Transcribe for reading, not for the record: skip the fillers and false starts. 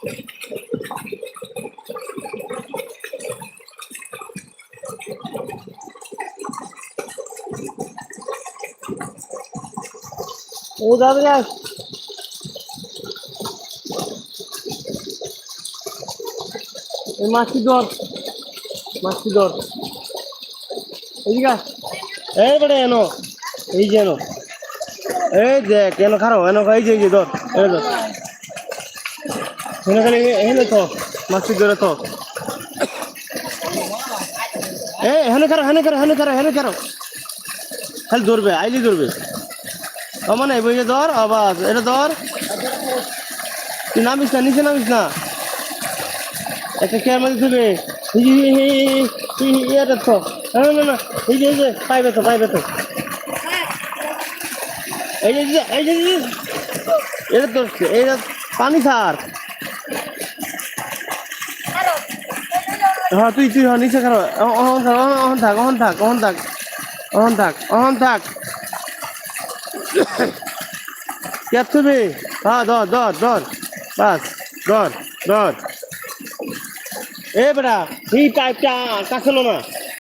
ও দাদা মাছটি ধর মাছটি ধর এদিকে এই বেটা এনো এই যে এনো এই দেখ এনো খারো এনো এই যে ধর এই ধর এনে খালি এনে তো মাছটি ধরে তো এই হেনে খারো খালি ধরবে আইলি ধরবে মানে বই ধর আবার এটা ধর তুই নামিস না নিচে নামিস না একটা ক্যামেরা দেবে এটা তো না এই যে পাইবে তো এই যে এটা তো এটা পানি খার হ্যাঁ তুই নিচে খারো থাক কেবে হ্যাঁ ধর বাস ধর এ বেটা এই পাইপটা কাছে না